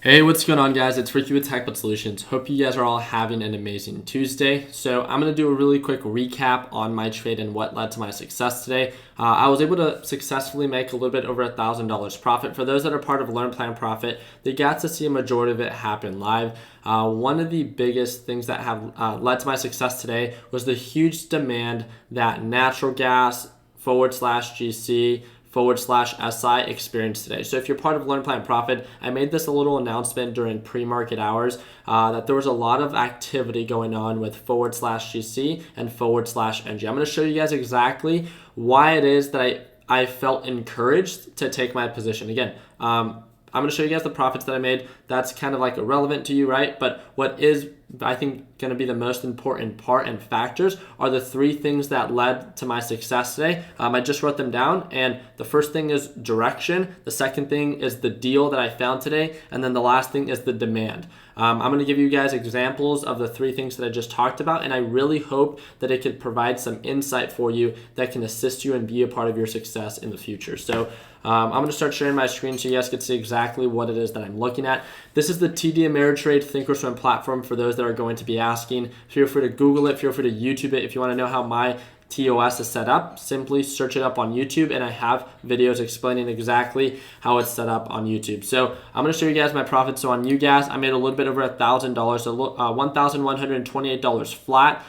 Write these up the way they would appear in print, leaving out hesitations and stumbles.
Hey, what's going on, guys? It's Ricky with TechBot Solutions. Hope you guys are all having an amazing Tuesday. So I'm going to do a really quick recap on my trade and what led to my success today. I was able to successfully make a little bit over $1,000 profit. For those that are part of Learn Plan Profit, they got to see a majority of it happen live. One of the biggest things that have led to my success today was the huge demand that natural gas /GC /SI experience today. So if you're part of Learn Plan Profit, I made this a little announcement during pre-market hours that there was a lot of activity going on with /GC and /NG. I'm going to show you guys exactly why it is that I felt encouraged to take my position. Again, I'm going to show you guys the profits that I made. That's kind of like irrelevant to you, right? But what is, I think, going to be the most important part and factors are the three things that led to my success today. I just wrote them down. And the first thing is direction. The second thing is the deal that I found today. And then the last thing is the demand. I'm going to give you guys examples of the three things that I just talked about. And I really hope that it could provide some insight for you that can assist you and be a part of your success in the future. So I'm going to start sharing my screen so you guys can see exactly what it is that I'm looking at. This is the TD Ameritrade Thinkorswim platform for those that are going to be asking. Feel free to Google it. Feel free to YouTube it. If you want to know how my TOS is set up, simply search it up on YouTube, and I have videos explaining exactly how it's set up on YouTube. So I'm going to show you guys my profits. So on UGAS, I made a little bit over $1,000, so $1,128 flat.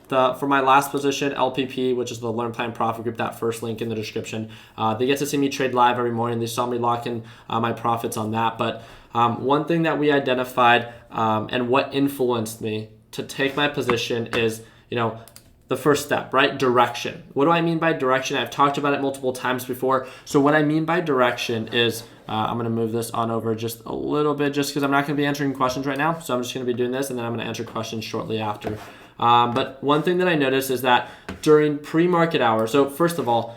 For my last position, LPP, which is the Learn Plan Profit Group, that first link in the description, they get to see me trade live every morning. They saw me lock in my profits on that. But one thing that we identified and what influenced me to take my position is, the first step, right? Direction. What do I mean by direction? I've talked about it multiple times before. So what I mean by direction is, I'm going to move this on over just a little bit just because I'm not going to be answering questions right now. So I'm just going to be doing this, and then I'm going to answer questions shortly after. But one thing that I noticed is that during pre-market hours, so first of all,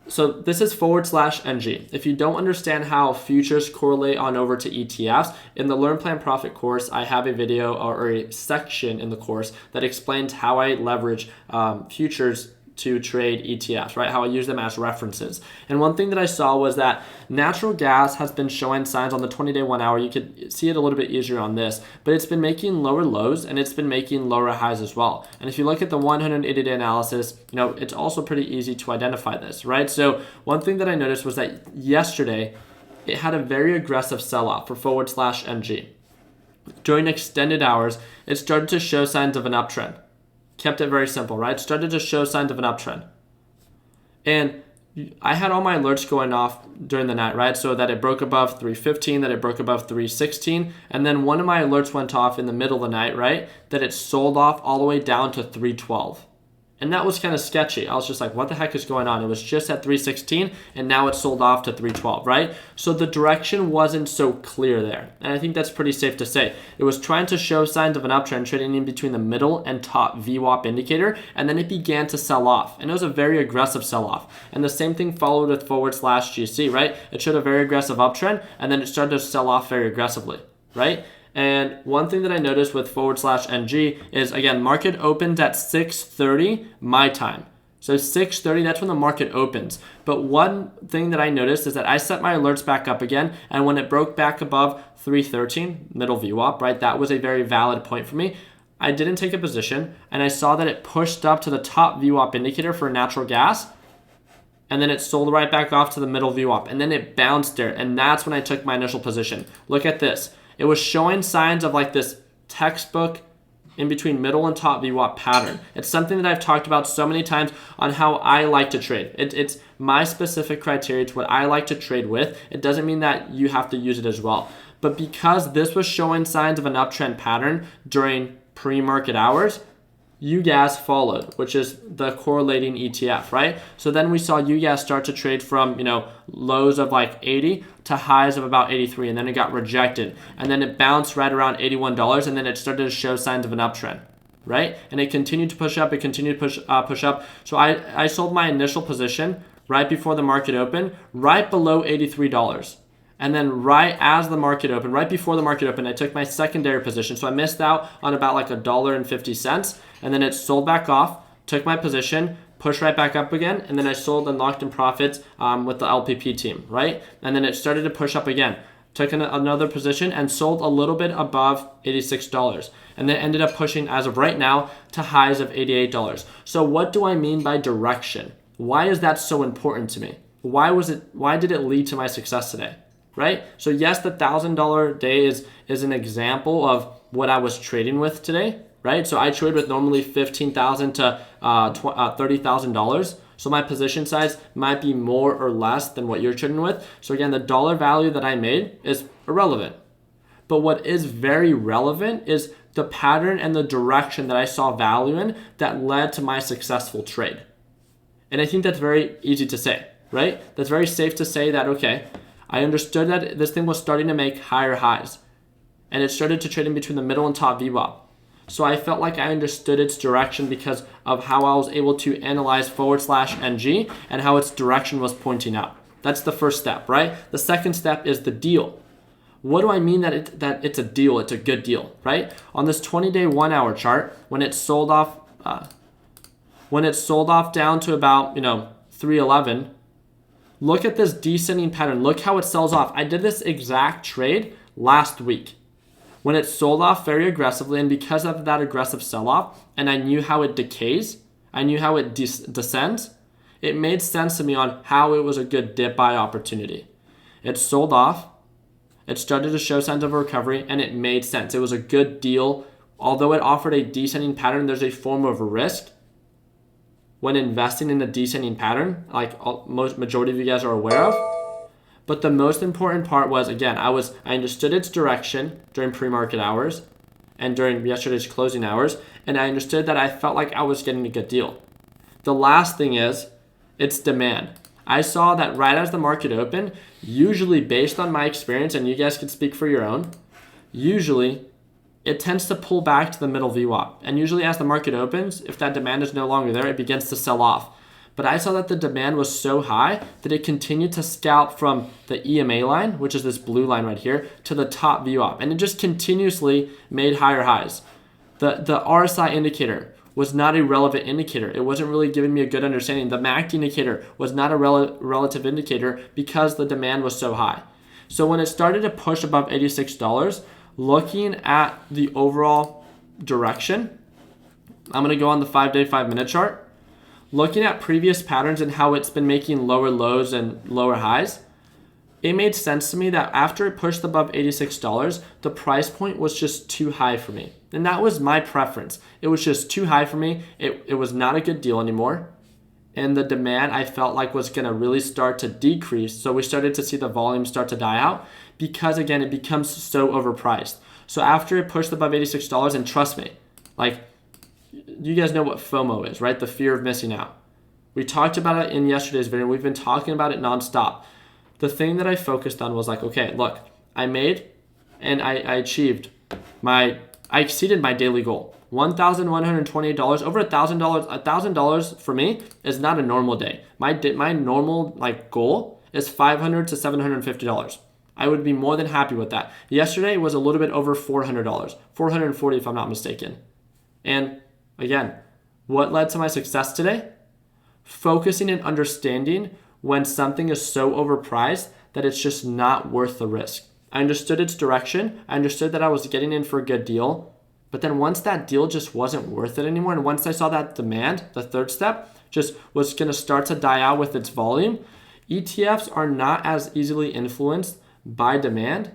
so this is /NG. If you don't understand how futures correlate on over to ETFs, in the Learn Plan Profit course, I have a video or a section in the course that explains how I leverage futures to trade ETFs, right? How I use them as references. And one thing that I saw was that natural gas has been showing signs on the 20-day 1 hour. You could see it a little bit easier on this, but it's been making lower lows and it's been making lower highs as well. And if you look at the 180-day analysis, it's also pretty easy to identify this, right? So one thing that I noticed was that yesterday it had a very aggressive sell-off for /NG. During extended hours, it started to show signs of an uptrend. Kept it very simple, right? Started to show signs of an uptrend. And I had all my alerts going off during the night, right? So that it broke above 315, that it broke above 316. And then one of my alerts went off in the middle of the night, right? That it sold off all the way down to 312. And that was kind of sketchy. I was just like, what the heck is going on? It was just at 316 and now it's sold off to 312, right? So the direction wasn't so clear there. And I think that's pretty safe to say. It was trying to show signs of an uptrend, trading in between the middle and top VWAP indicator, and then it began to sell off. And it was a very aggressive sell-off. And the same thing followed with /GC, right? It showed a very aggressive uptrend and then it started to sell off very aggressively, right? And one thing that I noticed with /NG is, again, market opens at 6:30 my time. So 6:30, that's when the market opens. But one thing that I noticed is that I set my alerts back up again, and when it broke back above 313, middle VWAP, right, that was a very valid point for me. I didn't take a position, and I saw that it pushed up to the top VWAP indicator for natural gas, and then it sold right back off to the middle VWAP, and then it bounced there, and that's when I took my initial position. Look at this. It was showing signs of like this textbook in between middle and top VWAP pattern. It's something that I've talked about so many times on how I like to trade. It's my specific criteria. It's what I like to trade with. It doesn't mean that you have to use it as well. But because this was showing signs of an uptrend pattern during pre-market hours, UGAS followed, which is the correlating ETF, right? So then we saw UGAS start to trade from, lows of like 80 to highs of about 83, and then it got rejected. And then it bounced right around $81, and then it started to show signs of an uptrend, right? And it continued to push up, push up. So I sold my initial position right before the market opened, right below $83. And then right as the market opened, right before the market opened, I took my secondary position. So I missed out on about like $1.50. And then it sold back off, took my position, pushed right back up again. And then I sold and locked in profits with the LPP team, right? And then it started to push up again. took another position and sold a little bit above $86, and then ended up pushing as of right now to highs of $88. So what do I mean by direction? Why is that so important to me? Why did it lead to my success today? Right? So yes, the $1,000 day is an example of what I was trading with today, right? So I trade with normally $15,000 to $30,000. So my position size might be more or less than what you're trading with. So again, the dollar value that I made is irrelevant. But what is very relevant is the pattern and the direction that I saw value in that led to my successful trade. And I think that's very easy to say, right? That's very safe to say that, okay, I understood that this thing was starting to make higher highs, and it started to trade in between the middle and top VWAP. So I felt like I understood its direction because of how I was able to analyze /NG and how its direction was pointing out. That's the first step, right? The second step is the deal. What do I mean that it's a deal? It's a good deal, right? On this 20-day 1 hour chart, when it sold off down to about 311. Look at this descending pattern. Look how it sells off. I did this exact trade last week when it sold off very aggressively, and because of that aggressive sell-off, and I knew how it decays, I knew how it descends, it made sense to me on how it was a good dip buy opportunity. It sold off, it started to show signs of recovery, and it made sense. It was a good deal. Although it offered a descending pattern, there's a form of risk when investing in a descending pattern, like majority of you guys are aware of. But the most important part was, again, I understood its direction during pre-market hours and during yesterday's closing hours, and I understood that I felt like I was getting a good deal. The last thing is its demand. I saw that right as the market opened, usually based on my experience, and you guys can speak for your own, usually it tends to pull back to the middle VWAP. And usually as the market opens, if that demand is no longer there, it begins to sell off. But I saw that the demand was so high that it continued to scalp from the EMA line, which is this blue line right here, to the top VWAP. And it just continuously made higher highs. The RSI indicator was not a relevant indicator. It wasn't really giving me a good understanding. The MACD indicator was not a relative indicator because the demand was so high. So when it started to push above $86, looking at the overall direction, I'm going to go on the 5-day, 5-minute chart. Looking at previous patterns and how it's been making lower lows and lower highs, it made sense to me that after it pushed above $86, the price point was just too high for me. And that was my preference. It was just too high for me. It was not a good deal anymore. And the demand I felt like was going to really start to decrease. So we started to see the volume start to die out because, again, it becomes so overpriced. So after it pushed above $86, and trust me, like, you guys know what FOMO is, right? The fear of missing out. We talked about it in yesterday's video. We've been talking about it nonstop. The thing that I focused on was like, okay, look, I made and I achieved I exceeded my daily goal. $1,128, over $1,000. $1,000 for me is not a normal day. My normal goal is $500 to $750. I would be more than happy with that. Yesterday was a little bit over $400, $440 if I'm not mistaken. And again, what led to my success today? Focusing and understanding when something is so overpriced that it's just not worth the risk. I understood its direction. I understood that I was getting in for a good deal. But then once that deal just wasn't worth it anymore, and once I saw that demand, the third step, just was going to start to die out with its volume, ETFs are not as easily influenced by demand,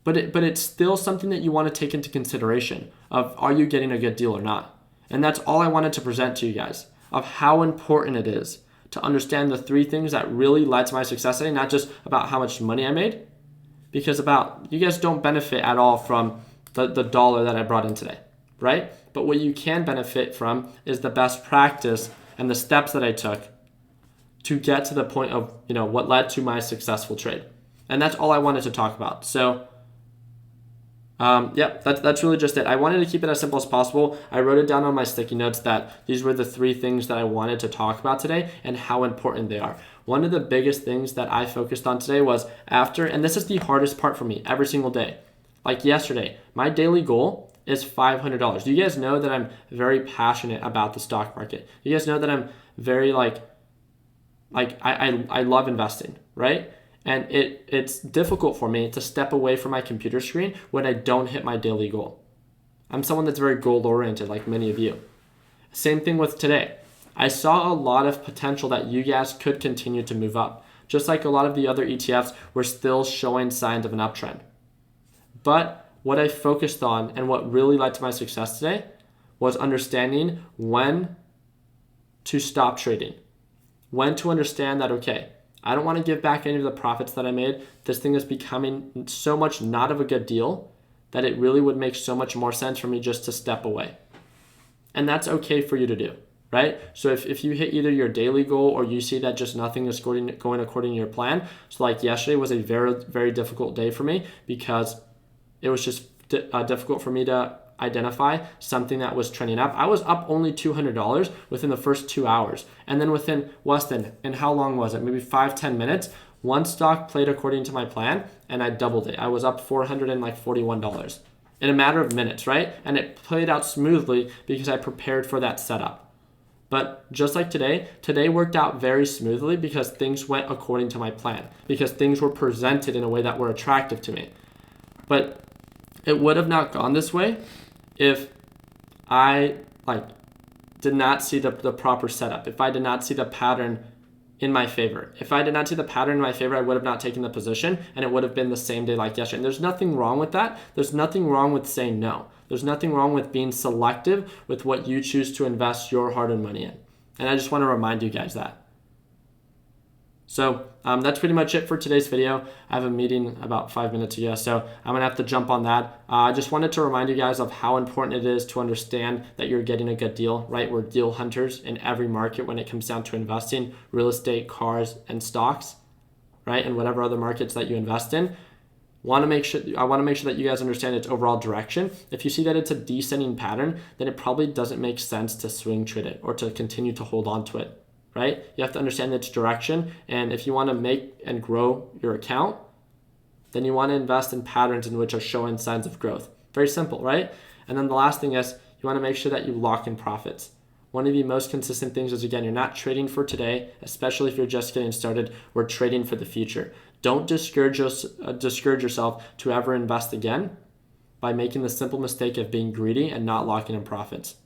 but it's still something that you want to take into consideration of, are you getting a good deal or not? And that's all I wanted to present to you guys, of how important it is to understand the three things that really led to my success today, not just about how much money I made, because you guys don't benefit at all from the dollar that I brought in today, right? But what you can benefit from is the best practice and the steps that I took to get to the point of, what led to my successful trade. And that's all I wanted to talk about. So, that's really just it. I wanted to keep it as simple as possible. I wrote it down on my sticky notes that these were the three things that I wanted to talk about today and how important they are. One of the biggest things that I focused on today was and this is the hardest part for me every single day. Like yesterday, my daily goal is $500. You guys know that I'm very passionate about the stock market. You guys know that I'm very I love investing, right? And it's difficult for me to step away from my computer screen when I don't hit my daily goal. I'm someone that's very goal oriented, like many of you. Same thing with today. I saw a lot of potential that you guys could continue to move up. Just like a lot of the other ETFs were still showing signs of an uptrend. But what I focused on and what really led to my success today was understanding when to stop trading. When to understand that, okay, I don't want to give back any of the profits that I made. This thing is becoming so much not of a good deal that it really would make so much more sense for me just to step away. And that's okay for you to do, right? So if you hit either your daily goal or you see that just nothing is going according to your plan. So like yesterday was a very, very difficult day for me because it was just difficult for me to identify something that was trending up. I was up only $200 within the first 2 hours. And then within less than, and how long was it? Maybe 5-10 minutes. One stock played according to my plan and I doubled it. I was up $441 in a matter of minutes, right? And it played out smoothly because I prepared for that setup. But just like today worked out very smoothly because things went according to my plan, because things were presented in a way that were attractive to me. But it would have not gone this way if I did not see the proper setup, if I did not see the pattern in my favor. If I did not see the pattern in my favor, I would have not taken the position and it would have been the same day like yesterday. And there's nothing wrong with that. There's nothing wrong with saying no. There's nothing wrong with being selective with what you choose to invest your hard-earned money in. And I just want to remind you guys that. So that's pretty much it for today's video. I have a meeting about 5 minutes ago, so I'm going to have to jump on that. I just wanted to remind you guys of how important it is to understand that you're getting a good deal, right? We're deal hunters in every market when it comes down to investing, real estate, cars, and stocks, right? And whatever other markets that you invest in. I want to make sure that you guys understand its overall direction. If you see that it's a descending pattern, then it probably doesn't make sense to swing trade it or to continue to hold on to it. Right? You have to understand its direction. And if you want to make and grow your account, then you want to invest in patterns in which are showing signs of growth. Very simple, right? And then the last thing is you want to make sure that you lock in profits. One of the most consistent things is, again, you're not trading for today, especially if you're just getting started. We're trading for the future. Don't discourage yourself to ever invest again by making the simple mistake of being greedy and not locking in profits.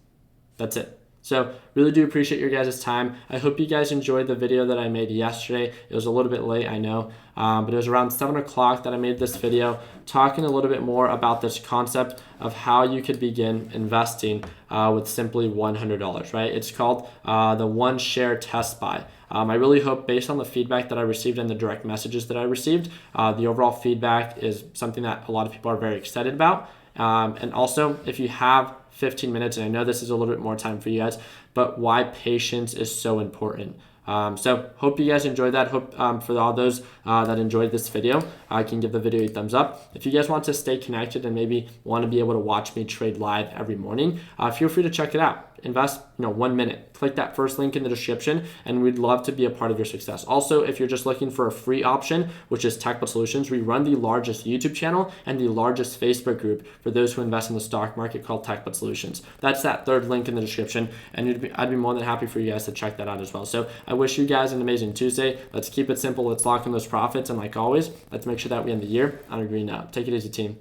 That's it. So really do appreciate your guys' time. I hope you guys enjoyed the video that I made yesterday. It was a little bit late, I know, but it was around 7 o'clock that I made this video talking a little bit more about this concept of how you could begin investing with simply $100, right? It's called the one share test buy. I really hope, based on the feedback that I received and the direct messages that I received, the overall feedback is something that a lot of people are very excited about. And also, if you have 15 minutes, and I know this is a little bit more time for you guys, but why patience is so important. So hope you guys enjoyed that. Hope for all those that enjoyed this video, I can give the video a thumbs up. If you guys want to stay connected and maybe want to be able to watch me trade live every morning, feel free to check it out. Invest 1 minute. Click that first link in the description, and we'd love to be a part of your success. Also, if you're just looking for a free option, which is TechButt Solutions, we run the largest YouTube channel and the largest Facebook group for those who invest in the stock market called TechButt Solutions. That's that third link in the description, and I'd be more than happy for you guys to check that out as well. So I wish you guys an amazing Tuesday. Let's keep it simple. Let's lock in those profits, and like always, let's make sure that we end the year on a green note. Take it easy, team.